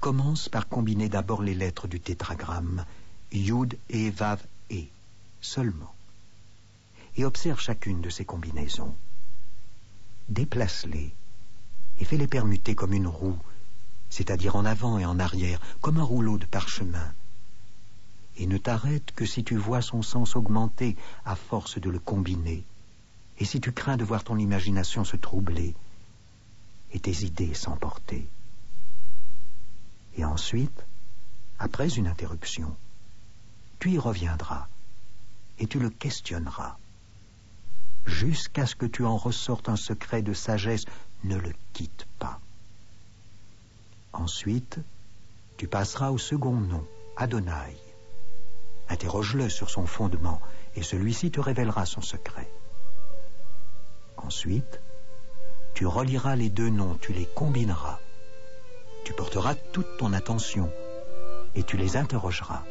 commence par combiner d'abord les lettres du tétragramme Yud et Vav et seulement, et observe chacune de ces combinaisons. Déplace-les et fais-les permuter comme une roue, c'est-à-dire en avant et en arrière, comme un rouleau de parchemin. Et ne t'arrête que si tu vois son sens augmenter à force de le combiner, et si tu crains de voir ton imagination se troubler et tes idées s'emporter. Et ensuite, après une interruption, tu y reviendras et tu le questionneras, jusqu'à ce que tu en ressortes un secret de sagesse. Ne le quitte pas. Ensuite, tu passeras au second nom, Adonai. Interroge-le sur son fondement, et celui-ci te révélera son secret. Ensuite, tu reliras les deux noms, tu les combineras. Tu porteras toute ton attention, et tu les interrogeras,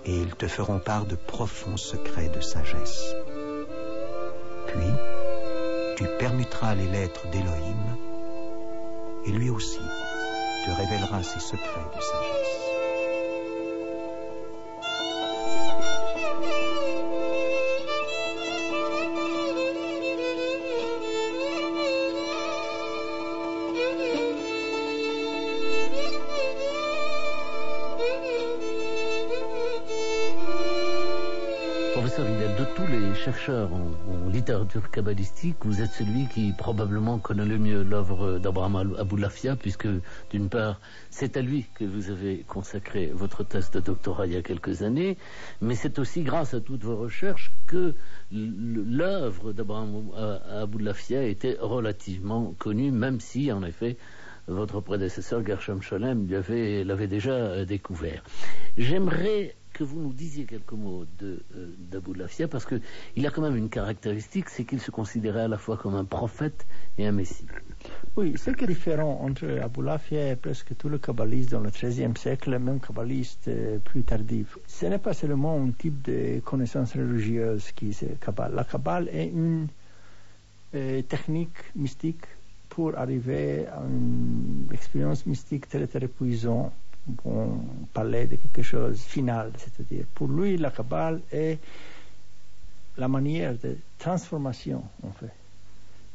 et ils te feront part de profonds secrets de sagesse. Puis, tu permuteras les lettres d'Élohim, et lui aussi te révélera ses secrets de sagesse. Professeur Hillel, de tous les chercheurs en littérature kabbalistique, vous êtes celui qui probablement connaît le mieux l'œuvre d'Abraham Aboulafia, puisque d'une part, c'est à lui que vous avez consacré votre thèse de doctorat il y a quelques années, mais c'est aussi grâce à toutes vos recherches que l'œuvre d'Abraham Aboulafia était relativement connue, même si, en effet, votre prédécesseur Gershom Scholem l'avait déjà découvert. J'aimerais que vous nous disiez quelques mots d'Aboulafia, parce qu'il a quand même une caractéristique, c'est qu'il se considérait à la fois comme un prophète et un messie. Oui, ce qui est différent entre Aboulafia et presque tout le kabbaliste dans le XIIIe siècle, même kabbaliste plus tardif, ce n'est pas seulement un type de connaissance religieuse qui est Kabbale. La Kabbale est une technique mystique pour arriver à une expérience mystique très très puissante. On parlait de quelque chose de final, c'est-à-dire pour lui la Kabbale est la manière de transformation en fait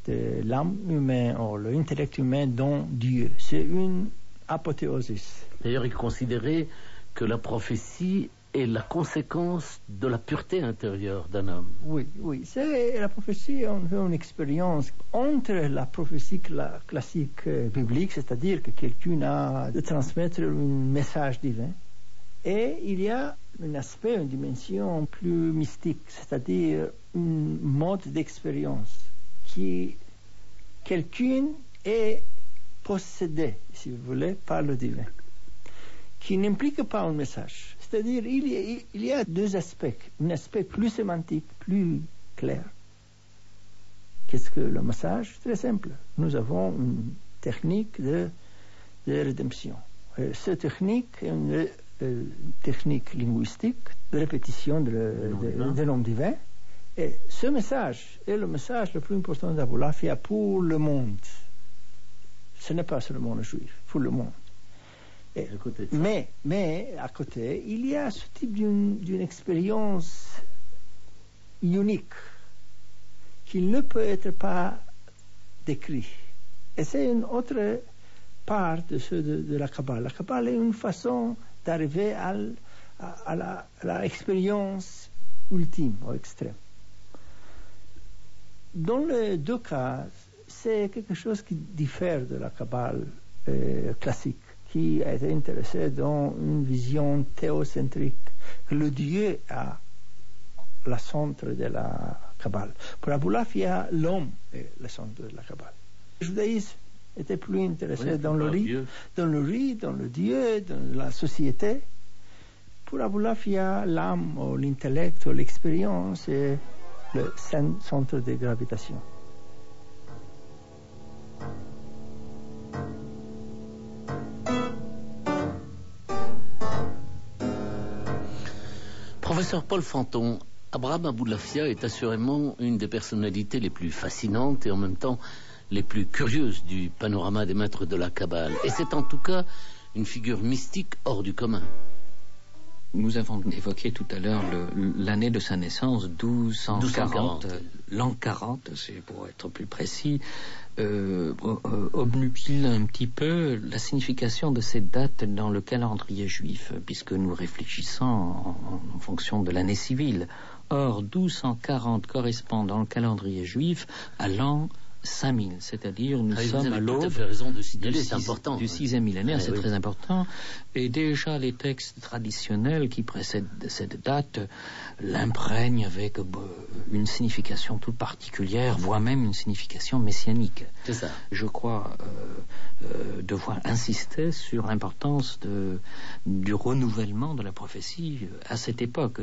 de l'âme humaine ou l'intellect humain dans Dieu. C'est une apothéosis. D'ailleurs, il considérait que la prophétie est la conséquence de la pureté intérieure d'un homme. Oui, c'est la prophétie, on fait une expérience entre la prophétie classique biblique, c'est-à-dire que quelqu'un a de transmettre un message divin, et il y a un aspect, une dimension plus mystique, c'est-à-dire un mode d'expérience qui quelqu'un est possédé, si vous voulez, par le divin, qui n'implique pas un message. C'est-à-dire il y a deux aspects. Un aspect plus sémantique, plus clair. Qu'est-ce que le message? Très simple. Nous avons une technique de rédemption. Cette technique est une technique linguistique de répétition de nom divin. Et ce message est le message le plus important d'Aboulafia pour le monde. Ce n'est pas seulement le juif, pour le monde. Mais à côté, il y a ce type d'une expérience unique qui ne peut être pas décrit. Et c'est une autre part de la Kabbale. La Kabbale est une façon d'arriver à la expérience ultime ou extrême. Dans les deux cas, c'est quelque chose qui diffère de la Kabbale classique, qui a été intéressé dans une vision théocentrique, que le Dieu a le centre de la Kabbale. Pour Aboulafia, l'homme est le centre de la Kabbale. Le judaïsme était plus intéressé dans le Dieu, dans le Dieu, dans la société. Pour Aboulafia, l'âme, ou l'intellect, ou l'expérience est le centre de gravitation. Professeur Paul Fanton, Abraham Aboulafia est assurément une des personnalités les plus fascinantes et en même temps les plus curieuses du panorama des maîtres de la Kabbale. Et c'est en tout cas une figure mystique hors du commun. Nous avons évoqué tout à l'heure l'année de sa naissance, 1240. L'an 40, c'est pour être plus précis, obnubile un petit peu la signification de cette date dans le calendrier juif, puisque nous réfléchissons en fonction de l'année civile. Or, 1240 correspond dans le calendrier juif à l'an 5000, c'est-à-dire nous sommes à l'aube du 6e millénaire, c'est très important. Et déjà les textes traditionnels qui précèdent cette date l'imprègnent avec une signification toute particulière, voire même une signification messianique. C'est ça. Je crois devoir insister sur l'importance du renouvellement de la prophétie à cette époque.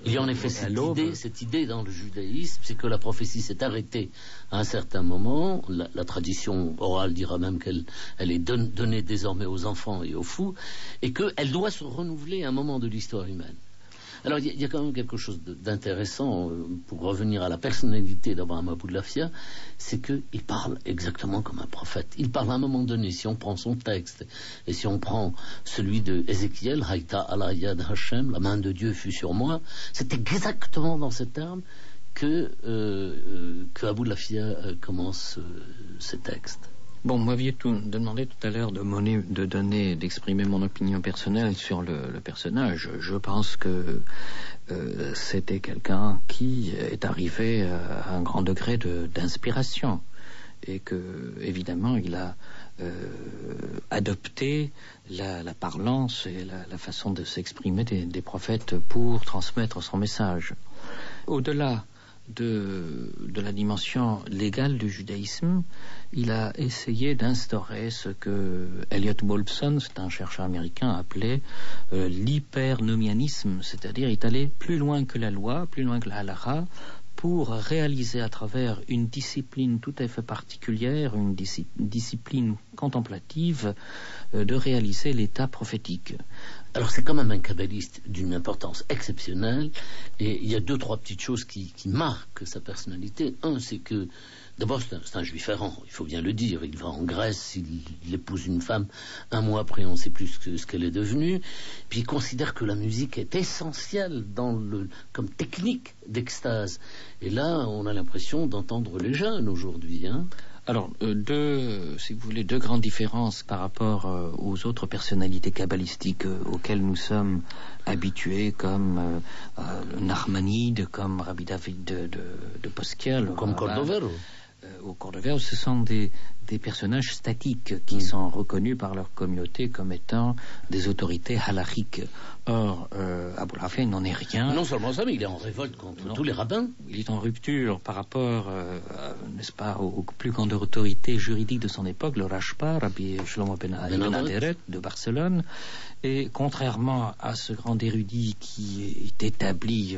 Il y a en effet cette idée dans le judaïsme, c'est que la prophétie s'est arrêtée à un certain moment. La tradition orale dira même qu'elle est donnée désormais aux enfants et aux fous, et qu'elle doit se renouveler à un moment de l'histoire humaine. Alors il y a quand même quelque chose d'intéressant pour revenir à la personnalité d'Abraham Aboullafia, c'est qu'il parle exactement comme un prophète. Il parle à un moment donné, si on prend son texte, et si on prend celui de Ézéchiel, Haïta ala yad Hashem, la main de Dieu fut sur moi, c'est exactement dans ces termes que Aboullafia commence ces textes. Bon, vous m'aviez demandé tout à l'heure d'exprimer mon opinion personnelle sur le personnage. Je pense que c'était quelqu'un qui est arrivé à un grand degré d'inspiration et que, évidemment, il a adopté la parlance et la façon de s'exprimer des prophètes pour transmettre son message. Au-delà de la dimension légale du judaïsme, il a essayé d'instaurer ce que Elliot Wolfson, c'est un chercheur américain, appelait l'hypernomianisme, c'est-à-dire il est allé plus loin que la loi, plus loin que la halakha, pour réaliser à travers une discipline tout à fait particulière, une discipline contemplative, de réaliser l'état prophétique. Alors c'est quand même un kabbaliste d'une importance exceptionnelle, et il y a 2-3 petites choses qui marquent sa personnalité. Un, c'est que d'abord c'est un juif errant, il faut bien le dire. Il va en Grèce, il épouse une femme, un mois après on ne sait plus ce qu'elle est devenue, puis il considère que la musique est essentielle comme technique d'extase. Et là on a l'impression d'entendre les jeunes aujourd'hui, Alors, si vous voulez, deux grandes différences par rapport aux autres personnalités kabbalistiques auxquelles nous sommes habitués, comme Nachmanide, comme Rabbi David de Posquiel, comme Cordovero. Au Cordovero, ce sont des personnages statiques qui sont reconnus par leur communauté comme étant des autorités halachiques. Or, Aboullafia, il n'en est rien. Non seulement ça, mais il est en révolte contre tous les rabbins. Il est en rupture par rapport, n'est-ce pas, aux plus grandes autorités juridiques de son époque, le Rashba, Rabbi Shlomo ben Aderet de Barcelone. Et contrairement à ce grand érudit qui est établi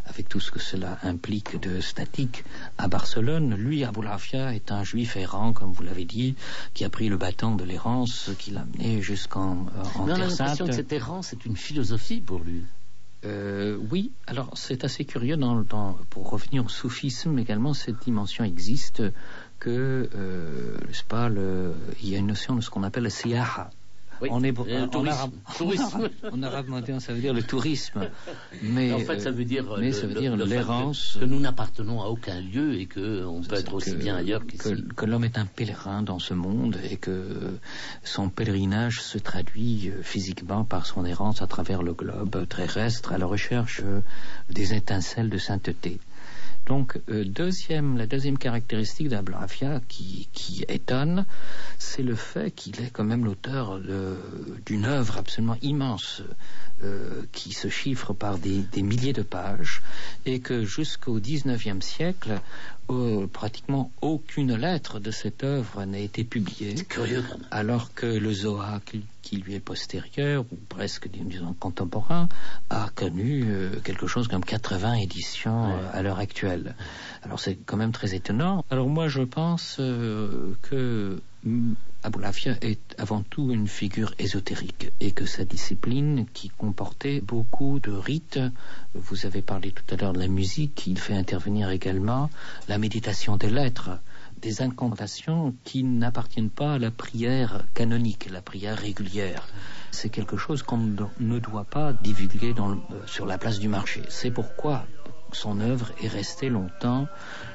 avec tout ce que cela implique de statique à Barcelone, lui, Aboullafia, est un juif errant, comme vous l'avez dit, qui a pris le bâton de l'errance, qui l'a mené jusqu'en Terre Sainte. On a l'impression que cette errance est une philosophie pour lui. Oui, alors c'est assez curieux pour revenir au soufisme également, cette dimension existe que, n'est-ce pas, il y a une notion de ce qu'on appelle le siyaha. Oui, tourisme. En arabe moderne, ça veut dire le tourisme. Mais en fait, ça veut dire l'errance. Que nous n'appartenons à aucun lieu et qu'on peut être aussi bien ailleurs qu'ici. Que l'homme est un pèlerin dans ce monde et que son pèlerinage se traduit physiquement par son errance à travers le globe terrestre à la recherche des étincelles de sainteté. Donc, la deuxième caractéristique d'Aboullafia qui étonne, c'est le fait qu'il est quand même l'auteur d'une œuvre absolument immense qui se chiffre par des milliers de pages et que jusqu'au XIXe siècle, pratiquement aucune lettre de cette œuvre n'a été publiée. C'est curieux quand même. Alors que le Zohar qui lui est postérieur, ou presque, disons, contemporain, a connu quelque chose comme 80 éditions à l'heure actuelle. Alors c'est quand même très étonnant. Alors moi je pense que Aboullafia est avant tout une figure ésotérique et que sa discipline, qui comportait beaucoup de rites, vous avez parlé tout à l'heure de la musique, il fait intervenir également la méditation des lettres des incantations qui n'appartiennent pas à la prière canonique, la prière régulière. C'est quelque chose qu'on ne doit pas divulguer sur la place du marché. C'est pourquoi son œuvre est restée longtemps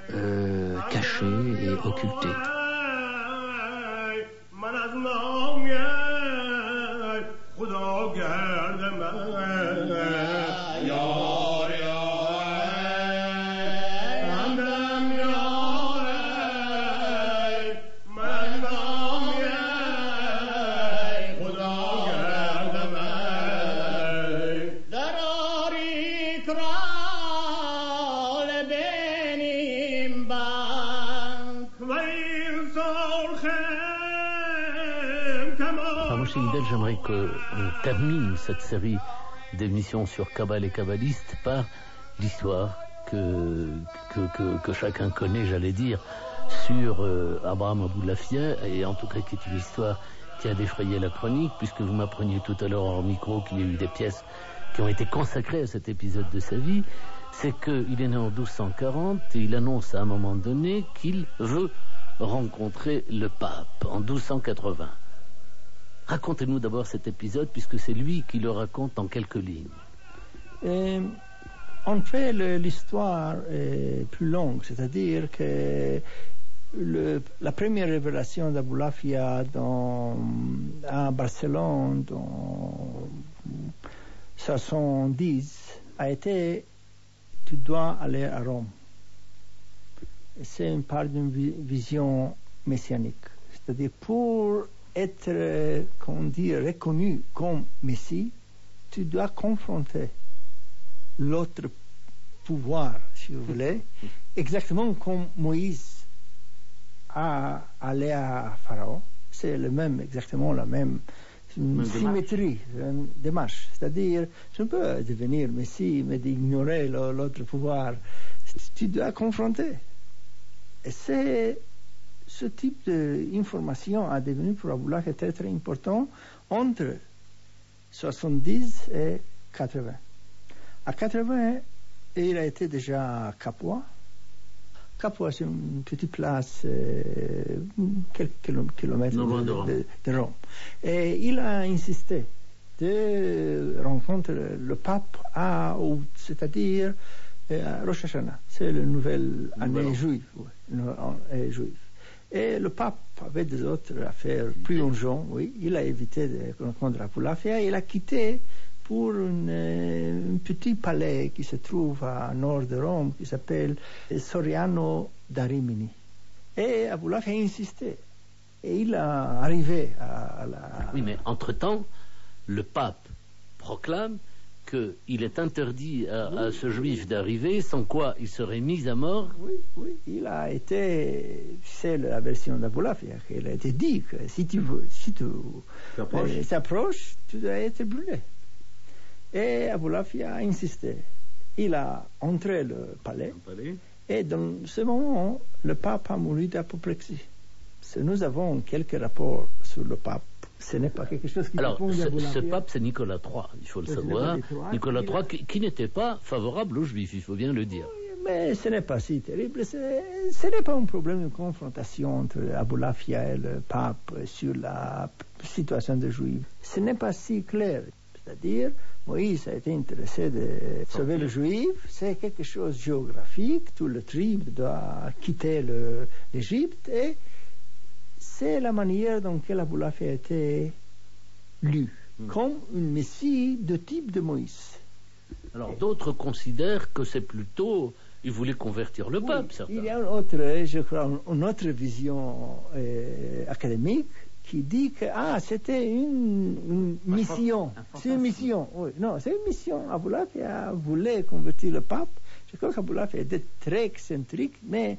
cachée et occultée. J'aimerais qu'on termine cette série d'émissions sur Kabbale et kabbalistes par l'histoire que chacun connaît, j'allais dire, sur Abraham Aboulafia, et en tout cas qui est une histoire qui a défrayé la chronique, puisque vous m'appreniez tout à l'heure hors micro qu'il y a eu des pièces qui ont été consacrées à cet épisode de sa vie. C'est qu'il est né en 1240 et il annonce à un moment donné qu'il veut rencontrer le pape en 1280. Racontez-nous d'abord cet épisode, puisque c'est lui qui le raconte en quelques lignes. En fait, l'histoire est plus longue, c'est-à-dire que la première révélation d'Aboulafia à Barcelone en 1970 a été « Tu dois aller à Rome ». C'est une part d'une vision messianique, c'est-à-dire pour être, reconnu comme Messie, tu dois confronter l'autre pouvoir, si vous voulez, exactement comme Moïse a allé à Pharaon. C'est exactement la même symétrie, une démarche. C'est-à-dire, je ne peux devenir Messie, mais d'ignorer l'autre pouvoir. Tu dois confronter. Et c'est ce type d'information a devenu pour Aboulafia très très important entre 70 et 80. À 80, il a été déjà à Capua. Capua, c'est une petite place, quelques kilomètres de Rome. Et il a insisté de rencontrer le pape à août, c'est-à-dire à Rosh Hashanah. C'est la nouvelle année juive. Et le pape avait des autres affaires plus urgentes, oui. Il a évité de rencontrer Aboulafia et il a quitté pour un petit palais qui se trouve à nord de Rome, qui s'appelle Soriano da Rimini. Et Aboulafia a insisté. Et il est arrivé à la... Oui, mais entre-temps, le pape proclame qu'il est interdit à ce juif d'arriver, sans quoi il serait mis à mort. Oui, il a été, c'est la version d'Aboulafia, il a été dit que si tu t'approches, tu dois être brûlé. Et Aboulafia a insisté. Il a entré le palais, et dans ce moment, le pape a mouru d'apoplexie. Nous avons quelques rapports sur le pape. Ce n'est pas quelque chose qui... Alors, ce pape, c'est Nicolas III, il faut le savoir. Nicolas III qui n'était pas favorable aux Juifs, il faut bien le dire. Mais ce n'est pas si terrible. Ce n'est pas un problème de confrontation entre Aboulafia et le pape sur la situation des Juifs. Ce n'est pas si clair. C'est-à-dire, Moïse a été intéressé de sauver les Juifs. C'est quelque chose de géographique. Tout le tribe doit quitter l'Égypte et c'est la manière dont Aboulafia a été lu, comme une messie de type de Moïse. Alors d'autres considèrent que c'est plutôt... Il voulait convertir le pape, certains. Il y a une autre vision académique qui dit que c'était une mission. C'est une mission, oui. Non, c'est une mission. Aboulafia voulait convertir le pape. Je crois qu'Aboulafia était très excentrique, mais...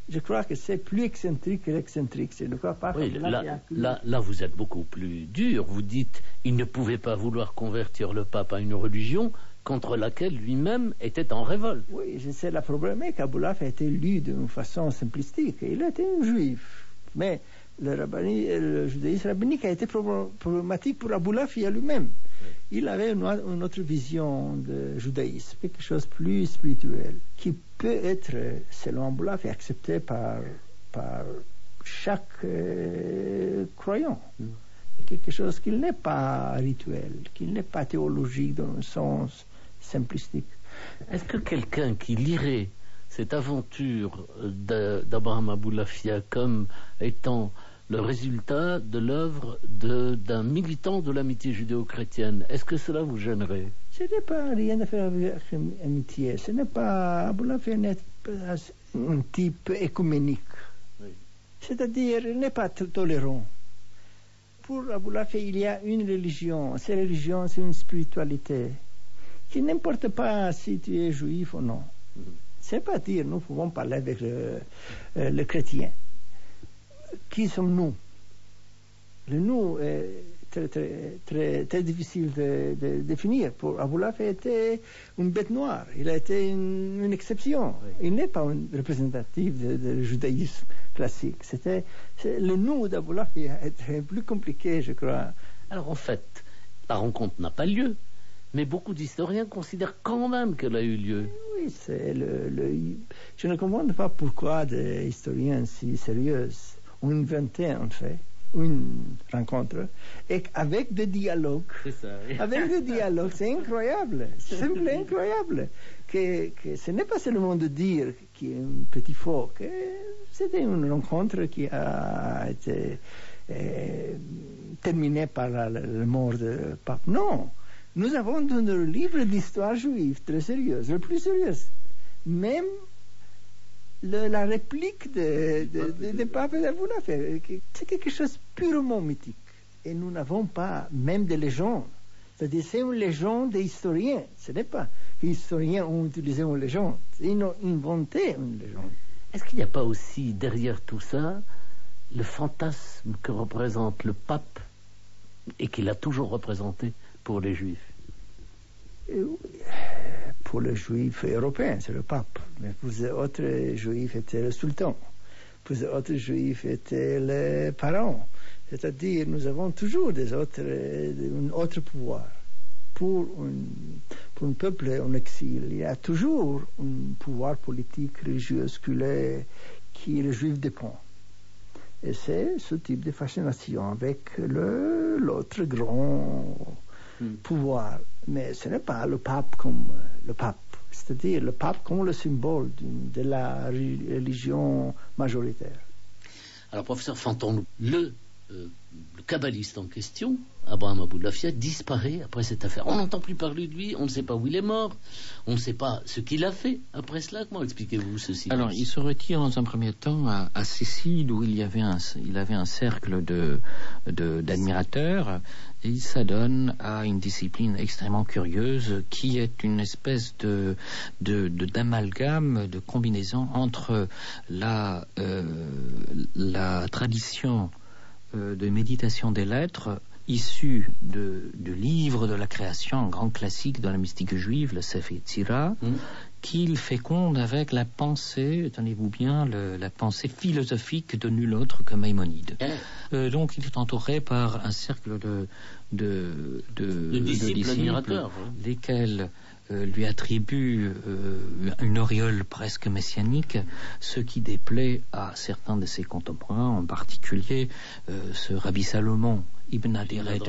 Je crois que c'est plus excentrique que l'excentrique. Je ne crois pas oui, là, vous êtes beaucoup plus dur. Vous dites il ne pouvait pas vouloir convertir le pape à une religion contre laquelle lui-même était en révolte. Oui, c'est le problème qu'Aboulafia a été lu d'une façon simplistique. Il était un juif. Mais le judaïsme rabbinique a été problématique pour Aboulafia lui-même. Oui. Il avait une autre vision de judaïsme, quelque chose de plus spirituel, qui peut être, selon Aboulafia, accepté par par chaque croyant. Quelque chose qui n'est pas rituel, qui n'est pas théologique dans un sens simplistique. Est-ce que quelqu'un qui lirait cette aventure d'Abraham Aboulafia comme étant le résultat de l'œuvre d'un militant de l'amitié judéo-chrétienne, est-ce que cela vous gênerait? Ce n'est pas rien à faire avec l'amitié. Ce n'est pas... Aboulafia n'est pas un type écuménique. Oui. C'est-à-dire, il n'est pas tolérant. Pour Aboulafia, il y a une religion. Cette religion, c'est une spiritualité qui n'importe pas si tu es juif ou non. C'est pas dire, nous pouvons parler avec le chrétien. Qui sommes-nous? Le nous est très difficile de définir. Pour Aboulafia, il était une bête noire. Il a été une exception. Il n'est pas un représentatif du judaïsme classique. Le nous d'Aboulafia est plus compliqué, je crois. Alors en fait, la rencontre n'a pas lieu, mais beaucoup d'historiens considèrent quand même qu'elle a eu lieu. Oui, je ne comprends pas pourquoi des historiens si sérieux ont inventé en fait une rencontre et avec des dialogues. C'est ça, oui. Avec des dialogues, c'est incroyable, c'est simplement incroyable. Que ce n'est pas seulement de dire qu'il y a un petit faux, que c'était une rencontre qui a été terminée par la mort du pape. Non, nous avons dans le livre d'histoire juive très sérieuse, le plus sérieuse. Même la réplique de pape d'Aboulafia, c'est quelque chose de purement mythique. Et nous n'avons pas même de légende. C'est-à-dire, c'est une légende des historiens. Ce n'est pas que les historiens ont utilisé une légende. Ils ont inventé une légende. Est-ce qu'il n'y a pas aussi derrière tout ça le fantasme que représente le pape et qu'il a toujours représenté pour les juifs? Pour les juifs européens, c'est le pape. Mais pour les autres juifs, c'était le sultan. Pour les autres juifs, c'était les parents. C'est-à-dire, nous avons toujours un autre pouvoir. Pour un peuple en exil, il y a toujours un pouvoir politique, religieux, qui le juif dépend. Et c'est ce type de fascination avec l'autre grand pouvoir. Mais ce n'est pas le pape comme le pape. C'est-à-dire le pape comme le symbole de la religion majoritaire. Alors, professeur Fanton, le kabbaliste en question, Abraham Aboulafia, disparaît après cette affaire. On n'entend plus parler de lui, on ne sait pas où il est mort, on ne sait pas ce qu'il a fait après cela. Comment expliquez-vous ceci? Alors, il se retire dans un premier temps à Sicile, où il avait un cercle d'admirateurs, et il s'adonne à une discipline extrêmement curieuse qui est une espèce d'amalgame, de combinaison entre la tradition de méditation des lettres issu de livres de la création, un grand classique de la mystique juive, le Sefer Yetzirah, qu'il féconde avec la pensée, tenez-vous bien, la pensée philosophique de nul autre que Maïmonide. Donc il est entouré par un cercle de disciples admirateurs, lesquels lui attribue une auréole presque messianique, ce qui déplaît à certains de ses contemporains, en particulier ce Rabbi Salomon Ibn Aderet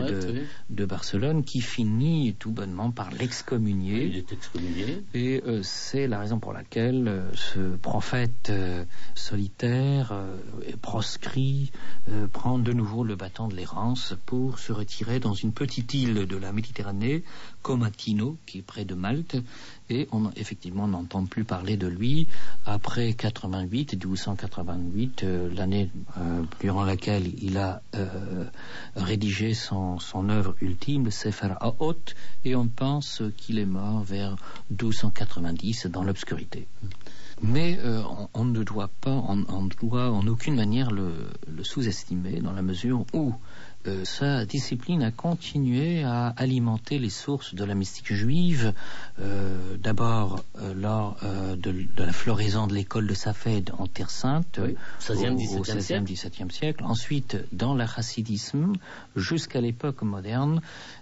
de Barcelone, qui finit tout bonnement par l'excommunier. Il est excommunié. Et c'est la raison pour laquelle ce prophète solitaire, proscrit, prend de nouveau le bâton de l'errance pour se retirer dans une petite île de la Méditerranée, Comatino, qui est près de Malte, et effectivement on n'entend plus parler de lui après 1288, l'année durant laquelle il a rédigé son œuvre ultime, le Sefer Haot, et on pense qu'il est mort vers 1290 dans l'obscurité. Mais on ne doit pas, en aucune manière le sous-estimer, dans la mesure où sa discipline a continué à alimenter les sources de la mystique juive, d'abord lors de la floraison de l'école de Safed en Terre Sainte, oui, au XVIe, XVIIe siècle, ensuite dans le chassidisme jusqu'à l'époque moderne.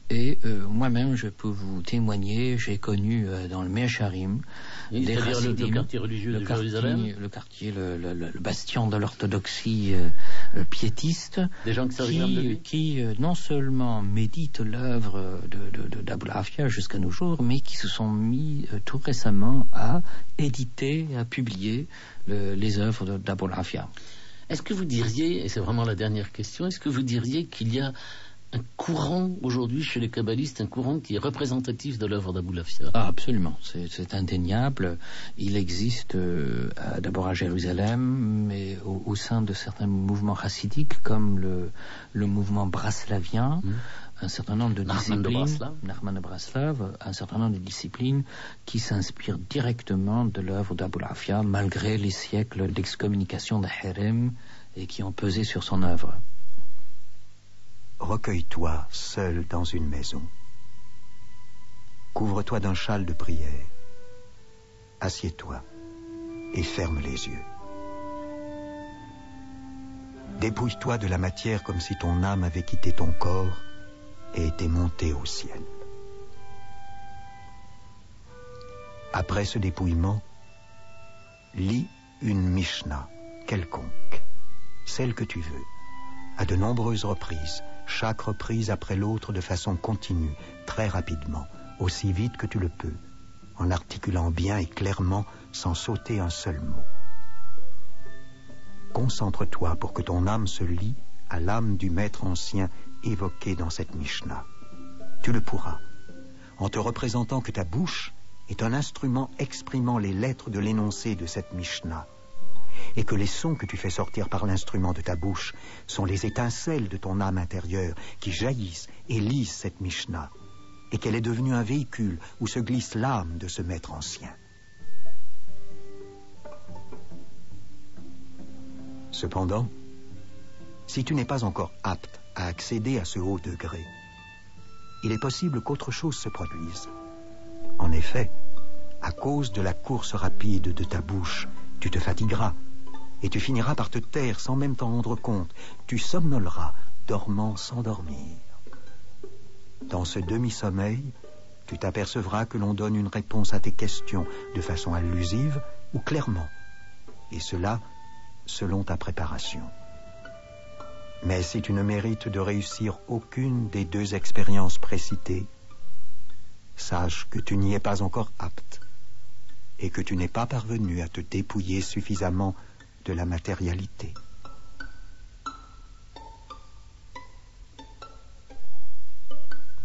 Et moi-même, je peux vous témoigner, j'ai connu dans le Me'acharim, c'est-à-dire le quartier religieux de Jérusalem, le bastion de l'orthodoxie piétiste, des gens qui non seulement méditent l'œuvre d'Abou Lafia jusqu'à nos jours, mais qui se sont mis tout récemment à éditer, à publier les œuvres d'Abou Lafia. Est-ce que vous diriez, et c'est vraiment la dernière question, est-ce que vous diriez qu'il y a un courant aujourd'hui chez les kabbalistes, un courant qui est représentatif de l'œuvre d'Abou Lafia? Ah, absolument, c'est indéniable. Il existe d'abord à Jérusalem, mais au sein de certains mouvements chassidiques comme le mouvement braslavien, un certain nombre de disciplines, Nachman de Braslav, un certain nombre de disciplines qui s'inspirent directement de l'œuvre d'Abou Lafia, malgré les siècles d'excommunication de Herem et qui ont pesé sur son œuvre. Recueille-toi seul dans une maison. Couvre-toi d'un châle de prière. Assieds-toi et ferme les yeux. Dépouille-toi de la matière comme si ton âme avait quitté ton corps et était montée au ciel. Après ce dépouillement, lis une Mishnah quelconque, celle que tu veux, à de nombreuses reprises, chaque reprise après l'autre de façon continue, très rapidement, aussi vite que tu le peux, en articulant bien et clairement sans sauter un seul mot. Concentre-toi pour que ton âme se lie à l'âme du maître ancien évoqué dans cette Mishnah. Tu le pourras, en te représentant que ta bouche est un instrument exprimant les lettres de l'énoncé de cette Mishnah, et que les sons que tu fais sortir par l'instrument de ta bouche sont les étincelles de ton âme intérieure qui jaillissent et lisent cette Mishnah, et qu'elle est devenue un véhicule où se glisse l'âme de ce maître ancien. Cependant, si tu n'es pas encore apte à accéder à ce haut degré, il est possible qu'autre chose se produise. En effet, à cause de la course rapide de ta bouche, tu te fatigueras, et tu finiras par te taire sans même t'en rendre compte. Tu somnoleras, dormant sans dormir. Dans ce demi-sommeil, tu t'apercevras que l'on donne une réponse à tes questions de façon allusive ou clairement, et cela selon ta préparation. Mais si tu ne mérites de réussir aucune des deux expériences précitées, sache que tu n'y es pas encore apte, et que tu n'es pas parvenu à te dépouiller suffisamment de la matérialité.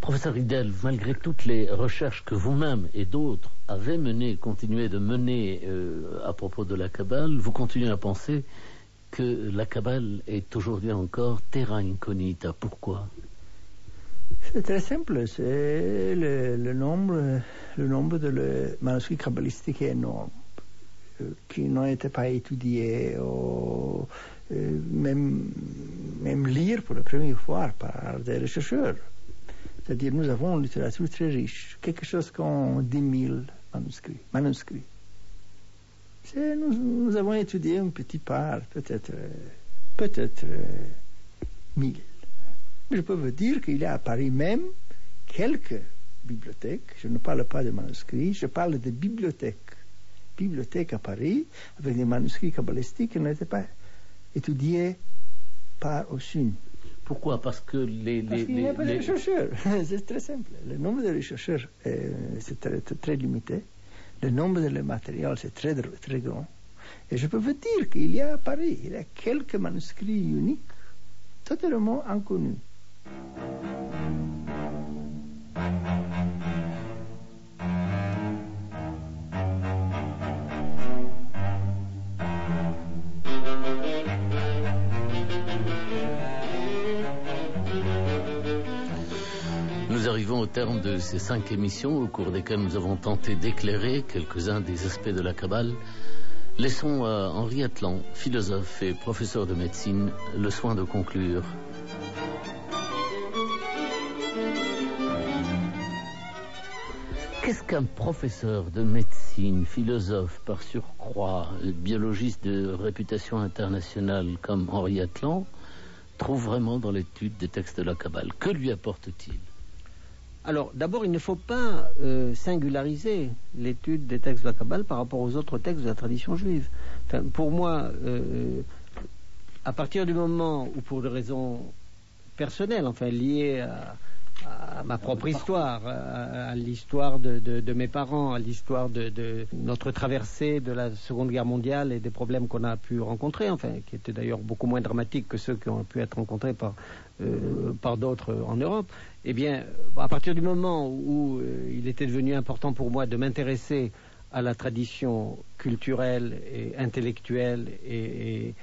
Professeur Riedel, malgré toutes les recherches que vous-même et d'autres avez menées, continuez de mener à propos de la Kabbale, vous continuez à penser que la Kabbale est aujourd'hui encore terra incognita. Pourquoi? C'est très simple, c'est le nombre de manuscrits kabbalistiques est énorme, qui n'ont été pas étudiés, ou même lire pour la première fois par des chercheurs. C'est-à-dire, nous avons une littérature très riche, quelque chose comme 10 000 manuscrits. Nous avons étudié une petite part, peut-être 1000. Mais je peux vous dire qu'il y a à Paris même quelques bibliothèques. Je ne parle pas de manuscrits, je parle de bibliothèques. Bibliothèques à Paris, avec des manuscrits kabbalistiques qui n'étaient pas étudiés par aucune. Pourquoi? Parce que Parce qu'il n'y a pas de chercheurs. C'est très simple. Le nombre de chercheurs c'est très limité. Le nombre de matériel, c'est très, très grand. Et je peux vous dire qu'il y a à Paris, il y a quelques manuscrits uniques, totalement inconnus. Nous arrivons au terme de ces 5 émissions au cours desquelles nous avons tenté d'éclairer quelques-uns des aspects de la Kabbale. Laissons à Henri Atlan, philosophe et professeur de médecine, le soin de conclure. Qu'est-ce qu'un professeur de médecine, philosophe par surcroît, biologiste de réputation internationale comme Henri Atlan, trouve vraiment dans l'étude des textes de la Kabbale? Que lui apporte-t-il? Alors, d'abord, il ne faut pas singulariser l'étude des textes de la Kabbale par rapport aux autres textes de la tradition juive. Enfin, pour moi, à partir du moment où, pour des raisons personnelles, enfin liées à ma propre histoire, à l'histoire de mes parents, à l'histoire de notre traversée de la Seconde Guerre mondiale et des problèmes qu'on a pu rencontrer, enfin, qui étaient d'ailleurs beaucoup moins dramatiques que ceux qui ont pu être rencontrés par d'autres en Europe. Eh bien, à partir du moment où il était devenu important pour moi de m'intéresser à la tradition culturelle et intellectuelle et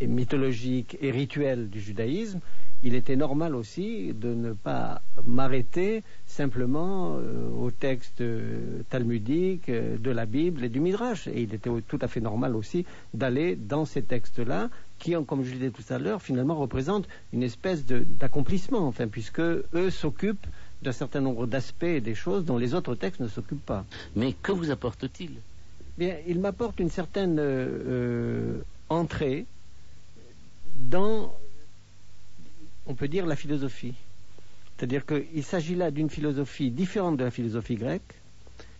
mythologique et rituelle du judaïsme, il était normal aussi de ne pas m'arrêter simplement aux textes talmudiques de la Bible et du Midrash. Et il était tout à fait normal aussi d'aller dans ces textes-là qui, comme je le disais tout à l'heure, finalement représentent une espèce d'accomplissement, enfin, puisque eux s'occupent d'un certain nombre d'aspects et des choses dont les autres textes ne s'occupent pas. Mais que vous apporte-t-il? Bien, il m'apporte une certaine entrée dans, on peut dire, la philosophie. C'est-à-dire qu'il s'agit là d'une philosophie différente de la philosophie grecque.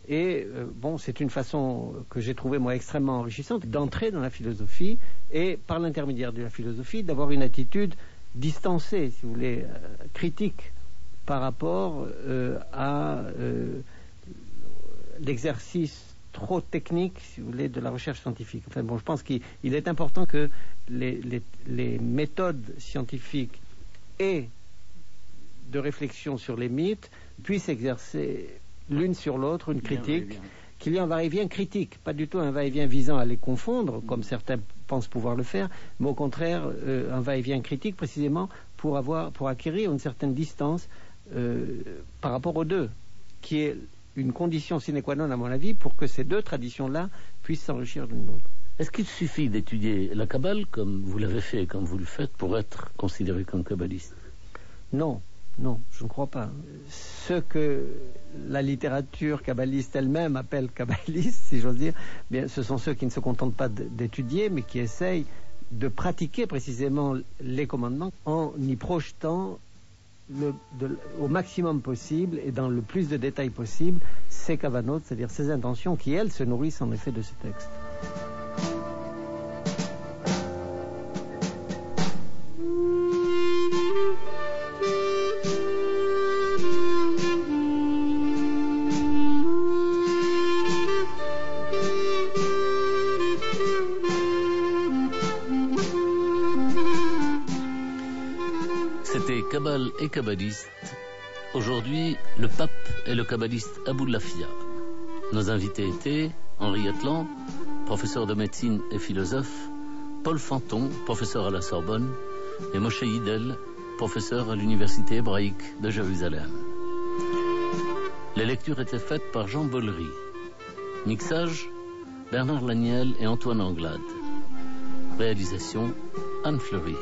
Et bon, c'est une façon que j'ai trouvée, moi, extrêmement enrichissante d'entrer dans la philosophie et, par l'intermédiaire de la philosophie, d'avoir une attitude distancée, si vous voulez, critique par rapport à l'exercice trop technique, si vous voulez, de la recherche scientifique. Enfin bon, je pense qu'il est important que les méthodes scientifiques et de réflexion sur les mythes puissent exercer l'une sur l'autre une critique, qu'il y ait un va-et-vient critique, pas du tout un va-et-vient visant à les confondre, comme certains pensent pouvoir le faire, mais au contraire un va-et-vient critique précisément pour acquérir une certaine distance par rapport aux deux, qui est une condition sine qua non, à mon avis, pour que ces deux traditions-là puissent s'enrichir l'une l'autre. Est-ce qu'il suffit d'étudier la Kabbale, comme vous l'avez fait et comme vous le faites, pour être considéré comme kabbaliste? Non, je ne crois pas. Ce que la littérature kabbaliste elle-même appelle kabbaliste, si j'ose dire, bien, ce sont ceux qui ne se contentent pas d'étudier, mais qui essayent de pratiquer précisément les commandements en y projetant au maximum possible et dans le plus de détails possible ces kavanot, c'est-à-dire ces intentions qui, elles, se nourrissent en effet de ces textes. C'était Kabbale et kabbaliste. Aujourd'hui, le pape et le kabbaliste Aboulafia. Nos invités étaient Henri Atlan, professeur de médecine et philosophe, Paul Fanton, professeur à la Sorbonne, et Moshe Yidel, professeur à l'université hébraïque de Jérusalem. Les lectures étaient faites par Jean Bollery. Mixage, Bernard Laniel et Antoine Anglade. Réalisation, Anne Fleury.